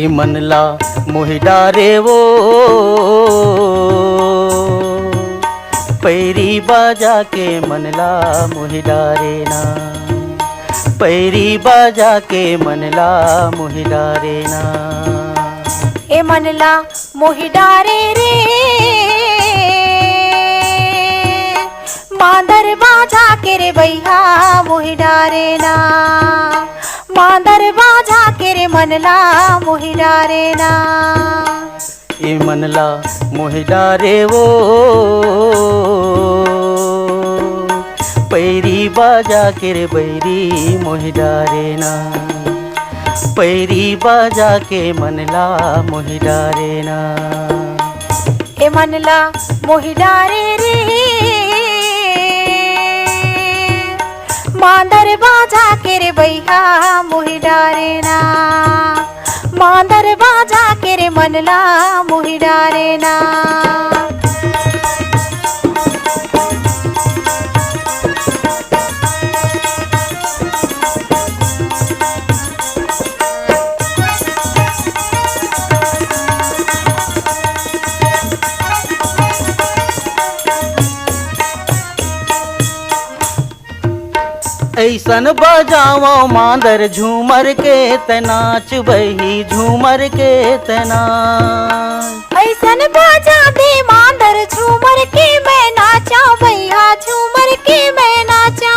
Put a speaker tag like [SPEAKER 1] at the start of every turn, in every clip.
[SPEAKER 1] ई मनला मोहि डारे वो पैरी बाजा के मनला मोहि डारे ना, पैरी बाजा के मनला मोहि डारे ना।
[SPEAKER 2] ए मनला मोहि डारे रे मांदर बाजा के रे भैया मोहि डारे ना, मांदर बाजा के रे मनला मोहि डारे ना।
[SPEAKER 1] ए मनला मोहि डारे वो पैरी बाजा के रे बैरी मोहि डारे ना, पैरी बाजा के मनला मोहि डारे ना।
[SPEAKER 2] ए मनला मोहि डारे रे मांदर बाजा के रे भैया मोहि डारे ना, मांदर बाजा के रे मनला मोहि डारे ना।
[SPEAKER 1] ऐसन बजाओ मांदर झूमर के तनाच बही झूमर के तनाच।
[SPEAKER 2] ऐसन बाजा दे मांदर झूमर के मैं नाचा भैया झूमर के मैं नाचा।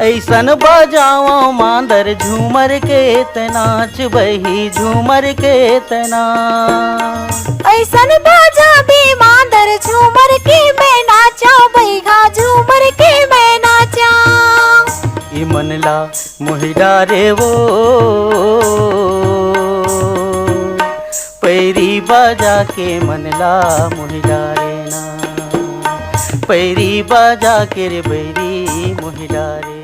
[SPEAKER 1] ऐसन बजाओ मांदर झूमर के तनाच बही झूमर के तनाच।
[SPEAKER 2] ऐसन बाजा दे मांदर झूमर के मैं नाचा भैया झूमर के मैं नाचा।
[SPEAKER 1] ई मनला मोहि डारे वो पैरी बाजा के मनला मोहि डारे ना, पैरी बाजा के रे बैरी मोहि डारे।